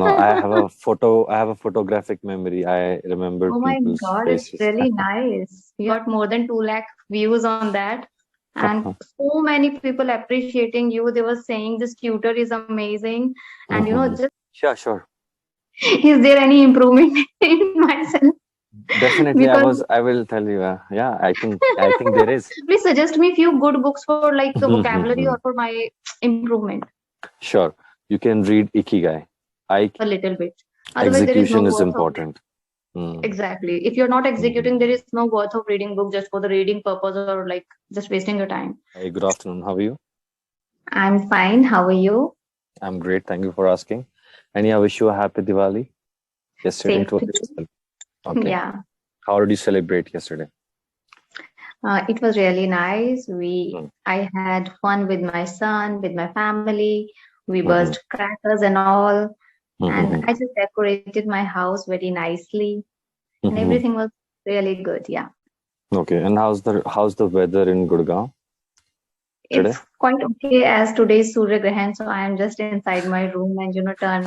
no, I have a photo. I have a photographic memory. I remember Oh my people's God, it's faces. really nice. You got more than 2 lakh views on that. And so many people appreciating you. They were saying this tutor is amazing. And Mhm. just Sure, sure. is there any improvement in myself? Definitely, Because I will tell you. Yeah, I think there is. please suggest me few good books for like vocabulary or for my improvement Sure. You can read Ikigai. I a little bit. Otherwise, there is no Execution is worth of important. Mm. exactly. If you're not executing, there Mhm. is no worth of reading book just for the reading purpose or like just wasting your time. Hey, good afternoon. How are you? I'm fine. How are you? I'm great. Thank you for asking. And yeah, wish you a happy Diwali. Yesterday Same it was. to you. Okay. Yeah. How did you celebrate yesterday? It was really nice. Mm. I had fun with my son, with my family. We Mhm. burst crackers and all, and Mhm. I just decorated my house very nicely, and Mhm. everything was really good. Yeah, Okay. And how's the weather in Gurgaon today? it's quite okay as today's Surya Grahan, so I am just inside my room and turn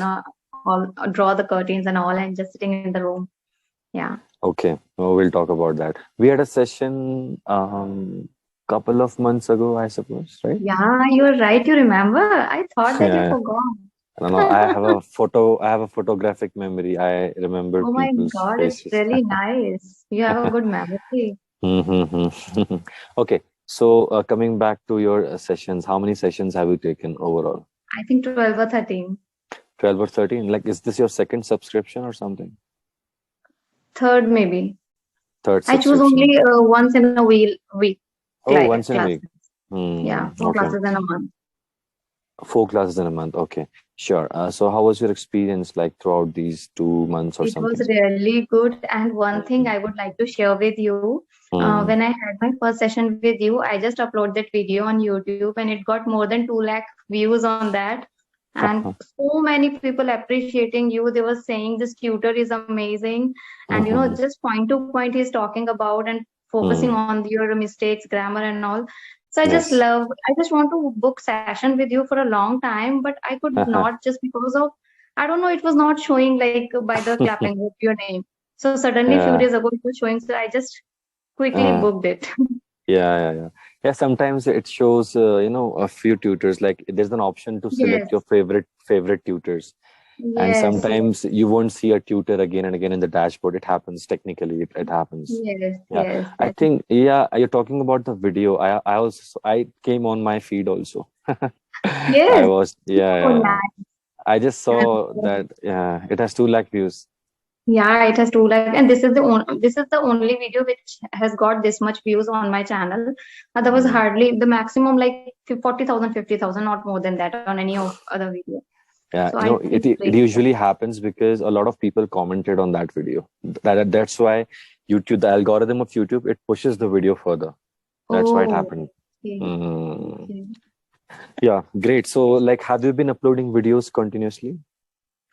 all draw the curtains and all, and just sitting in the room. Yeah, Okay. Oh, we'll talk about that. We had a session couple of months ago, I suppose, right? yeah, you're right. You remember? I thought that you Yeah. forgot. No, no, I have a photo. I have a photographic memory. I remember Oh my people's God, it's faces. really nice. You have a good memory. Mhm. Okay, so coming back to your sessions, how many sessions have you taken overall? I think 12 or 13. 12 or 13? Like, is this your second subscription or something? Third, maybe. Third I choose subscription. only once in a week Oh, once in a week. classes. Yeah, four Okay. classes in a month. 4 classes in a month. Okay, sure. So how was your experience like throughout these 2 months or It was something? really good. And one thing Mm, I would like to share with you, mm, when I had my first session with you, I just uploaded that video on YouTube and it got more than 2 lakh views on that. And so many people appreciating you. They were saying this tutor is amazing. And mhm, just point to point he's talking about and focusing mm. on your mistakes, grammar, and all. So Yes. I just want to book session with you for a long time, but I could not just because of I don't know, it was not showing like by the Clapingo your name. So suddenly, few Yeah. days ago, it was showing. So I just quickly Uh, booked it. yeah. Yeah, sometimes it shows, a few tutors. Like there's an option to select your Yes, favorite tutors, and yes, sometimes you won't see a tutor again and again in the dashboard. It happens technically. It happens. yes, Yeah, yes. I think. Yeah, you're talking about the video. I came on my feed also. I Yes. was Oh, yeah. nice. I just saw And, that. Yeah, it has 2 lakh views. yeah, it has 2 lakh, and this is the only video which has got this much views on my channel. There was Mm. hardly the maximum like 40,000, 50,000, not more than that on any of other video. Yeah, So I think it's it really good. usually happens because a lot of people commented on that video. That's why YouTube, the algorithm of YouTube, it pushes the video further. That's why it Oh, happened. okay, Mm. okay. Yeah, great. So, like, have you been uploading videos continuously?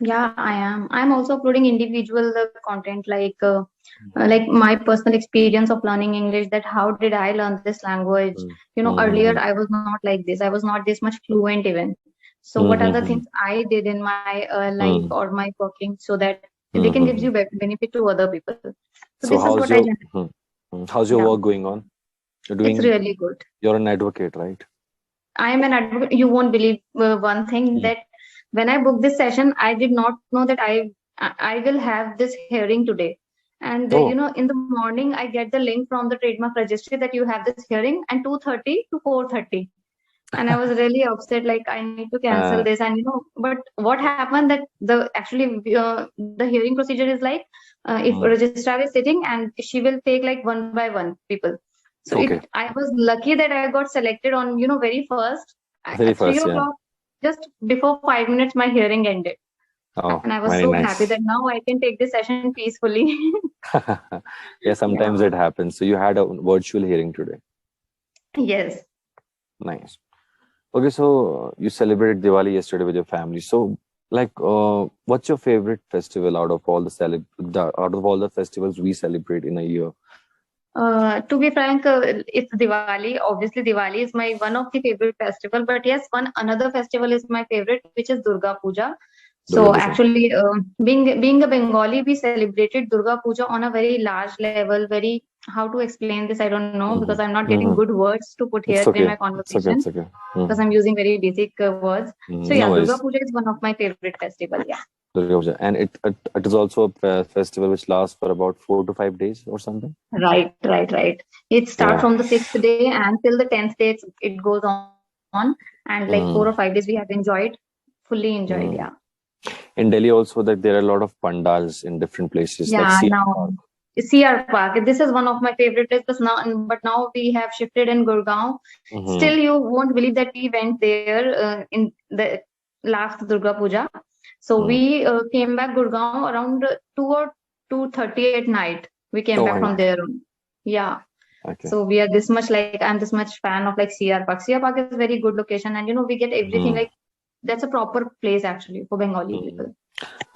Yeah, I am. I'm also uploading individual content like my personal experience of learning English, that how did I learn this language? Mm. Earlier Mm-hmm. I was not like this. I was not this much fluent even. So what are the Mm-hmm. things I did in my life Mm. or my working so that they can give Mm-hmm. you benefit to other people. So So, this is what I generally, how's your yeah, work going on? You're it's doing, really good. you're an advocate, right? I am an advocate. You won't believe one thing Mm. that when I booked this session, I did not know that I will have this hearing today. And Oh, in the morning, I get the link from the trademark registry that you have this hearing and 2:30 to 4:30. And I was really upset, like I need to cancel uh, this. And but what happened that the hearing procedure is like if a mm. registrar is sitting and she will take like one by one people. So Okay. I was lucky that I got selected on very first Very at three first, yeah. o'clock, just before 5 minutes, my hearing ended, Oh, and I was very so happy nice. that now I can take this session peacefully. Yeah, sometimes Yeah. it happens. So you had a virtual hearing today. Yes. Nice. Okay, so you celebrated Diwali yesterday with your family. So, like, what's your favorite festival out of all the festivals we celebrate in a year? To be frank, it's Diwali. Obviously, Diwali is my one of the favorite festival. But yes, one another festival is my favorite, which is Durga Puja. Durga So Puja. actually, being a Bengali, we celebrated Durga Puja on a very large level. Very, how to explain this? I don't know because Mm-hmm. I'm not getting Mm-hmm. good words to put here It's in my okay. It's okay. conversation It's okay. because Mm-hmm. I'm using very basic words. So No yeah, Durga worries. Puja is one of my favorite festival. Yeah. Durga Puja. And it is also a festival which lasts for about 4 to 5 days or something. Right. It starts Yeah. from the sixth day and till the 10th day it goes on. And like 4 or 5 days we Mm. have enjoyed, fully enjoyed. Yeah. Mm. In Delhi also, that there are a lot of pandals in different places, like Yeah. CR Now Park. CR Park. This is one of my favorite places now, but now we have shifted in Gurgaon. Mm-hmm. Still, you won't believe that we went there in the last Durga Puja. So Mm. we came back Gurgaon around 2 or 2:30 at night. We came Oh back my from God. there. Yeah. Okay. So we are this much like I'm this much fan of like CR Park. CR Park is very good location, and we get everything Mm. like that's a proper place actually for Bengali Mm. people.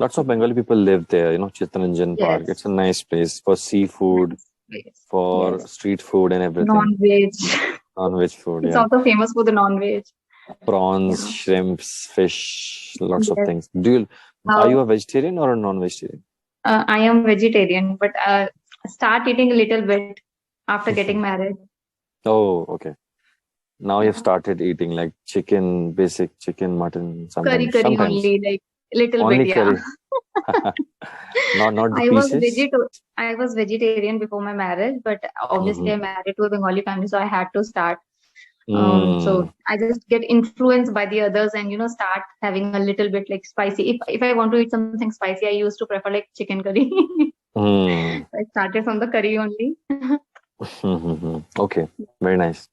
Lots of Bengali people live there, Chittaranjan Park. Yes. It's a nice place for seafood, Nice place. for Yes. street food and everything. Non-veg. Non-veg food, It's yeah. also famous for the non-veg. Prawns, Yeah. shrimps, fish, lots of Yes. things. Are you How a vegetarian or a non-vegetarian? I am vegetarian, but start eating a little bit after getting married. Oh, okay. Now you've Yeah. started eating like chicken, basic chicken, mutton, Curry, sometimes. curry Sometimes. only, like little bit. Only Yeah. curry. Not the I was pieces. I was vegetarian before my marriage, but obviously Mm-hmm. I'm married to a Bengali family, so I had to start. Mm. So I just get influenced by the others and start having a little bit like spicy. If I want to eat something spicy, I used to prefer like chicken curry. Mm. I started from the curry only. Mm-hmm. Okay, very nice.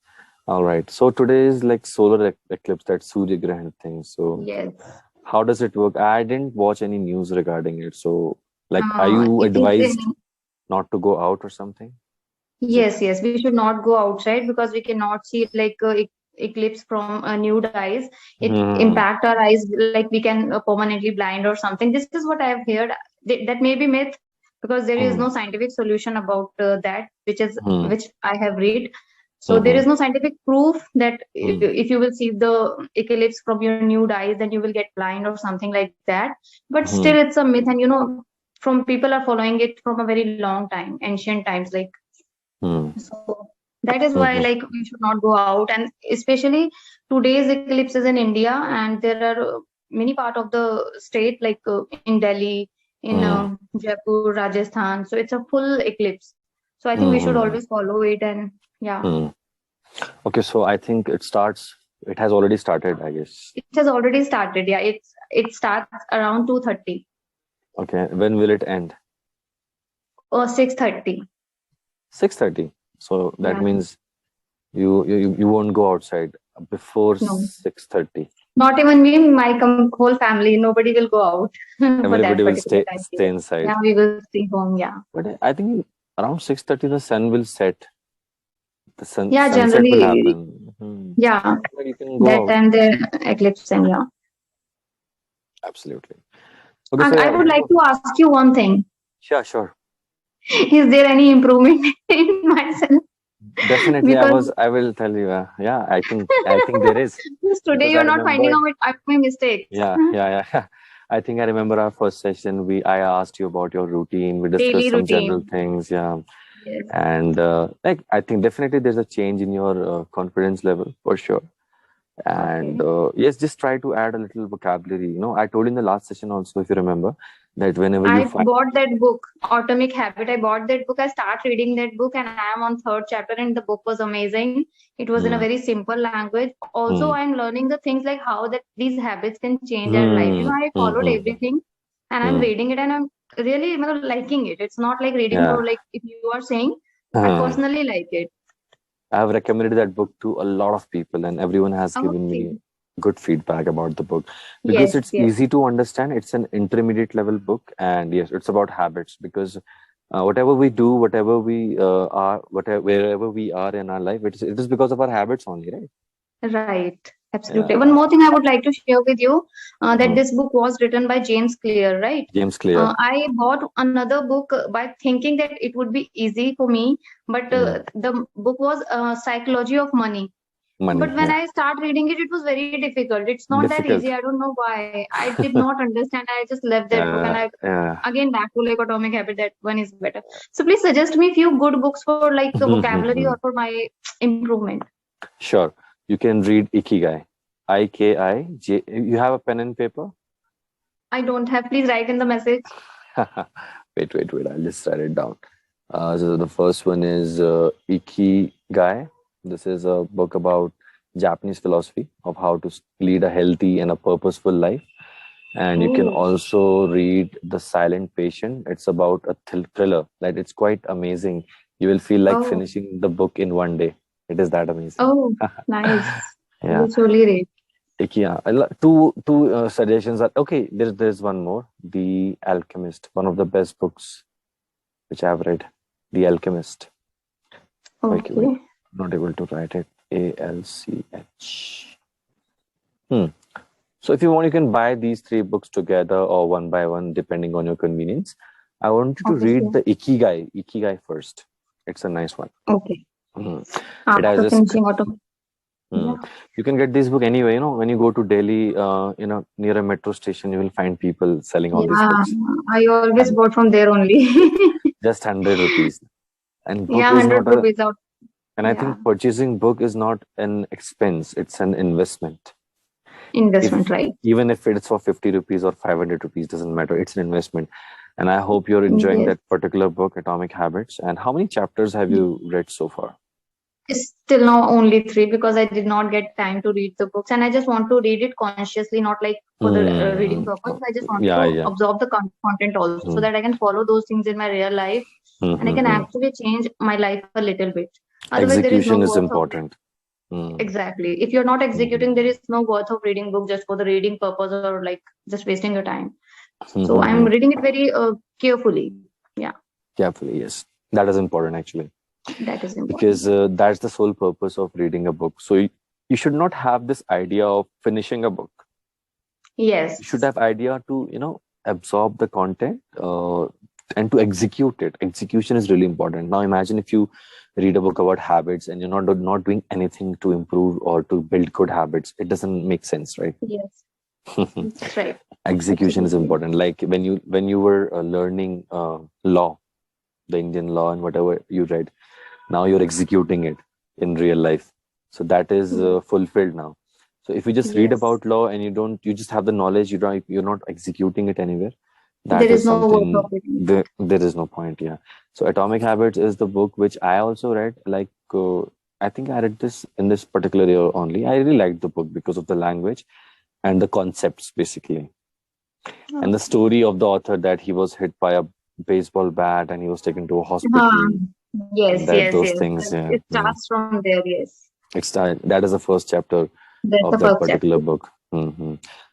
All right. So today is like solar eclipse, that Surya Grahan thing. So Yes. how does it work? I didn't watch any news regarding it. So, like, are you It is advised in not to go out or something? Is it? yes. We should not go outside because we cannot see like eclipse from nude eyes. It Hmm. impact our eyes like we can permanently blind or something. This is what I have heard. That may be myth because there is Hmm. no scientific solution about that, Hmm. which I have read. So there Hmm. is no scientific proof that Hmm. if you will see the eclipse from your nude eyes, then you will get blind or something like that. But Hmm. still, it's a myth, and from people are following it from a very long time, ancient times, like Hmm. so. That is why, Hmm. like, we should not go out, and especially today's eclipse is in India, and there are many part of the state, like in Delhi, in Hmm. Jaipur, Rajasthan. So it's a full eclipse. So I think we should Hmm. always follow it, and yeah. Hmm. Okay, so I think it has already started, I guess. It has already started. Yeah, it starts around 2:30 Okay, when will it end? or 6:30. 6:30. So that Yeah, means you won't go outside before no, 6:30. not even me. My whole family, nobody will go out for Everybody that will particular stay time stay period. Yeah, inside. we will stay home. Yeah, But I think around 6:30 the sun will set. The yeah. sunset will Generally, happen. yeah. But you can go That out. time the eclipse, and yeah. Absolutely. Okay, so And yeah, I would like to ask you one thing. sure, sure. Is there any improvement in myself? Definitely, Because I will tell you. Yeah, I think there is, because today because I you're not finding remember. out my mistakes. Yeah. I think I remember our first session. I asked you about your routine. We discussed Daily some general routine. things. Yeah, Yes. and like I think definitely there's a change in your confidence level for sure. And Okay. yes, just try to add a little vocabulary. I told in the last session also, if you remember, that whenever you I find. bought that book, Atomic Habit. I bought that book. I start reading that book, and I am on third chapter, and the book was amazing. It was in a Hmm, very simple language. Also, hmm, I'm learning the things like how that these habits can change our life. hmm, I hmm, followed hmm, everything, and I'm hmm. reading it, and I'm really liking it. It's not like reading Yeah. for like if you are saying, I Uh, personally like it. I have recommended that book to a lot of people, and everyone has given Okay. me good feedback about the book because Yes. it's Yes. easy to understand. It's an intermediate level book, and yes, it's about habits because whatever we do, whatever we are, whatever wherever we are in our life, it is because of our habits only, right? Right. Absolutely. One Yeah. more thing I would like to share with you that Mhm. this book was written by James Clear, right? James Clear. I bought another book by thinking that it would be easy for me, but Mhm. the book was Psychology of Money. Money, But when yeah. I start reading it, it was very difficult. It's not that Difficult. easy. I don't know why. I did not understand. I just left that book and I Yeah. again back to like Atomic Habit. That one is better. So please suggest me few good books for like vocabulary or for my improvement. Sure. You can read Ikigai. Ikij. You have a pen and paper? I don't have. Please write in the message. Wait. I'll just write it down. So the first one is Ikigai. This is a book about Japanese philosophy of how to lead a healthy and a purposeful life. And you can Oh, also read The Silent Patient. It's about a thriller. Like, it's quite amazing. You will feel like oh, finishing the book in one day. It is that amazing. oh, nice. I Yeah. will surely read. Yeah. Two suggestions are okay. There's one more. The Alchemist, one of the best books which I've read. The Alchemist. Wait. Okay. Not able to write it. Alch. Hmm. So if you want, you can buy these three books together or one by one, depending on your convenience. I want you to Okay, read sure. the Ikigai first. It's a nice one. Okay. Mhm. It has After this. finishing auto. Hmm. Yeah. You can get this book anyway. When you go to Delhi, near a metro station, you will find people selling all these Yeah. books. I always And bought from there only. just 100 rupees. And book Yeah, is 100 not a. rupees out. And I Yeah. think purchasing book is not an expense; it's an investment. Investment, If right? even if it's for 50 rupees or 500 rupees, doesn't matter. It's an investment. And I hope you're enjoying Yes. that particular book, Atomic Habits. And how many chapters have you read so far? Still now only three because I did not get time to read the books and I just want to read it consciously, not like for the reading Hmm. purpose. I just wanted Yeah, to yeah. absorb the content also so Hmm. that I can follow those things in my real life Hmm, and I hmm, can hmm. actually change my life a little bit. Otherwise, there is no Execution is worth of it. important. Hmm. Exactly. If you're not Hmm, executing, there is no worth of reading book just for the reading purpose or like just wasting your time. hmm, So hmm, I'm hmm. reading it very carefully. Yeah, Carefully, yes. That is important actually, that is important. because that's the sole purpose of reading a book. So you should not have this idea of finishing a book. Yes. You should have idea to absorb the content and to execute it. Execution is really important. Now imagine if you read a book about habits and you're not doing anything to improve or to build good habits. It doesn't make sense, right? Yes. That's right. Execution is Absolutely. important. Like when you were learning law, the Indian law and whatever you read, now you're executing it in real life, so that is fulfilled now. So if you just read Yes. about law and you just have the knowledge, you're not executing it anywhere, There that is is no worth of something. it. There is no point. Yeah. So Atomic Habits is the book which I also read. Like I think I read this in this particular year only. I really liked the book because of the language and the concepts basically, and the Okay. story of the author, that he was hit by a baseball bat and he was taken to a Huh. hospital, and Yes, that yes, those yes. things. Yeah. It starts from there, yes. That is the first chapter That's the of that first particular chapter. book.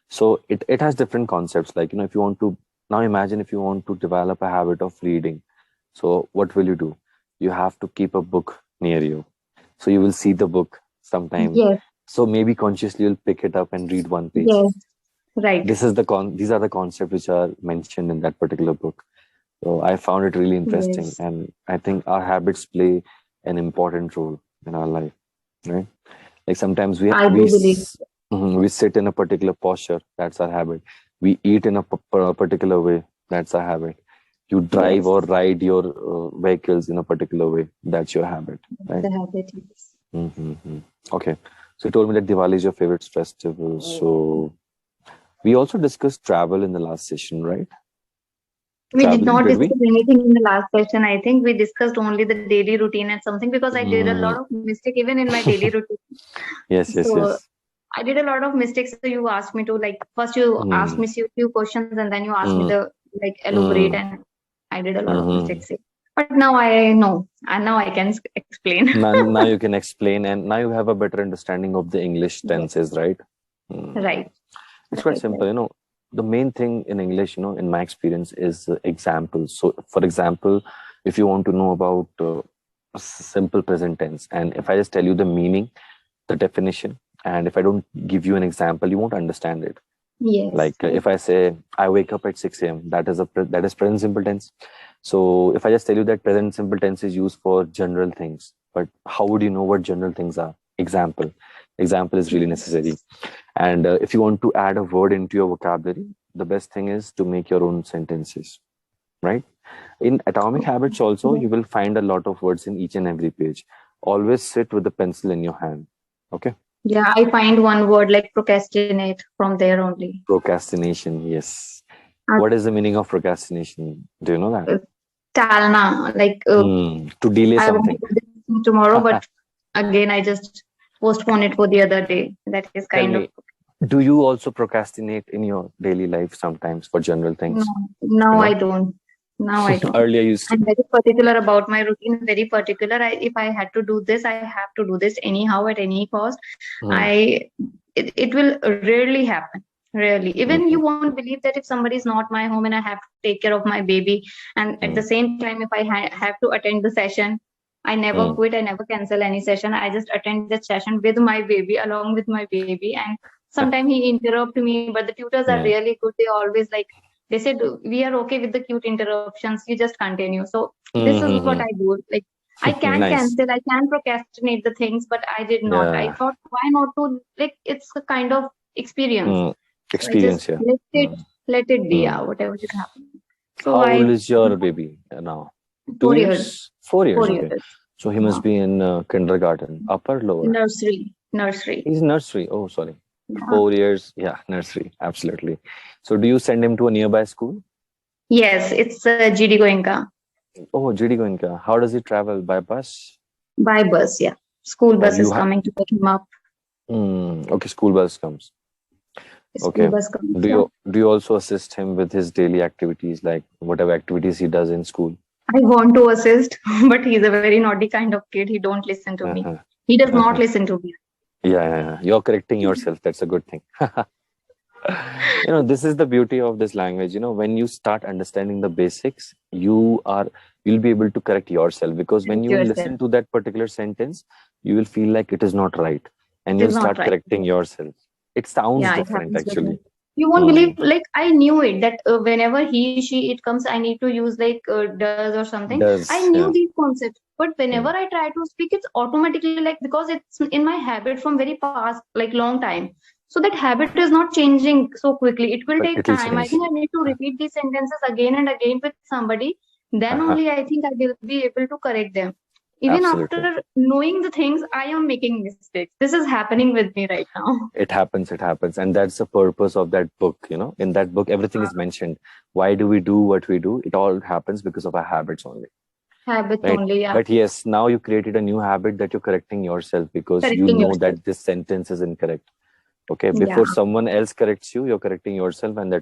So it has different concepts. Like, if you want to, now imagine if you want to develop a habit of reading. So what will you do? You have to keep a book near you. So you will see the book sometime. Yes, So maybe consciously you'll pick it up and read one page. yes, right. These are the concepts which are mentioned in that particular book. So I found it really interesting, Yes, and I think our habits play an important role in our life, right? Like sometimes I do believe. we sit in a particular posture. That's our habit. We eat in a particular way. That's our habit. You drive Yes, or ride your vehicles in a particular way. That's your habit, that's right? a habit. Yes. Mm-hmm. Okay. So you told me that Diwali is your favorite festival. So we also discussed travel in the last session, right? We did Traveling, not did we? discuss anything in the last session. I think we discussed only the daily routine and something because I did a lot Mm. of mistake even in my daily routine. Yes, yes, So yes. I did a lot of mistakes. So you asked me to like first you asked Mm. me few questions and then you asked me Mm. the like elaborate Mm. and I did a lot of Mm-hmm. mistakes. But now I know and now I can explain. Now you can explain, and now you have a better understanding of the English Yes, tenses, right? Mm. right, It's quite right, simple. right. The main thing in English, in my experience, is examples. So, for example, if you want to know about simple present tense, and if I just tell you the meaning, the definition, and if I don't give you an example, you won't understand it. Yes, Like if I say I wake up at 6 a.m., that is present simple tense. So if I just tell you that present simple tense is used for general things, but how would you know what general things are? Example. Example is really necessary. And if you want to add a word into your vocabulary, the best thing is to make your own sentences, right? In Atomic Habits also, you will find a lot of words in each and every page. Always sit with the pencil in your hand. Okay. Yeah, I find one word like procrastinate from there only. Procrastination, yes. Uh, What is the meaning of procrastination? Do you know that? Talna, like To delay I want to something. do this thing tomorrow, but again I just postpone it for the other day. That is Tell kind of me, do you also procrastinate in your daily life sometimes for general no, things? now You I know, don't. Now I don't. earlier used to. I'm very particular about my routine, very particular. If I had to do this, I have to do this anyhow at any cost. Hmm. I it will rarely happen. Rarely. Even Hmm. you won't believe that if somebody is not my home and I have to take care of my baby, and at Hmm. the same time, if I have to attend the session, I never Hmm. quit. I never cancel any session. I just attend the session with my baby, along with my baby. And sometimes he interrupt me, but the tutors are Hmm. really good. They always like they said we are okay with the cute interruptions. You just continue. So this is what I Hmm. do. Like I can Nice. cancel, I can procrastinate the things, but I did not. I Yeah. thought, why not to, like, it's a kind of experience. Hmm. So I just Experience here. Hmm. let it be, Hmm. yeah, whatever is happening. So How old I, is your baby now? Two 4 years, years? 4 years, 4 years, okay. So he must be in kindergarten, upper, lower. nursery. He's nursery. Oh, sorry. Yeah. 4 years. Yeah, nursery. Absolutely. So do you send him to a nearby school? Yes, it's GD Goenka Oh, GD Goenka. How does he travel? By bus? by bus. Yeah, school Or bus you is have? coming to pick him up. Okay, school bus comes. School Okay. bus comes. Do Yeah. you also assist him with his daily activities, like whatever activities he does in school? I want to assist, but he's a very naughty kind of kid. He don't listen to me. Uh-huh. He does not Uh-huh. listen to me. Yeah, yeah, yeah. You're correcting yourself. That's a good thing. This is the beauty of this language. When you start understanding the basics, you'll be able to correct yourself, because when Correct you yourself. listen to that particular sentence, you will feel like it is not right, and It you'll is not start right. correcting yourself. It sounds Yeah, it different, happens with me. actually. You won't Hmm. believe, like, I knew it that whenever he, she, it comes, I need to use like does or something. I Does, knew yeah. these concepts, but whenever Hmm. I try to speak, it's automatically like because it's in my habit from very past, like long time. So that habit is not changing so quickly. It will But take it will time. I change. think I need to repeat these sentences again and again with somebody. Then Uh-huh. only I think I will be able to correct them. Even Absolutely. after knowing the things, I am making mistakes. This is happening with me right now. It happens, and that's the purpose of that book. In that book, everything is mentioned. Why do we do what we do? It all happens because of our habits only, Habits right? only, yeah. But yes, now you created a new habit that you're correcting yourself, because you Correcting know yourself. that this sentence is incorrect. Okay, Yeah. before someone else corrects you, you're correcting yourself, and that's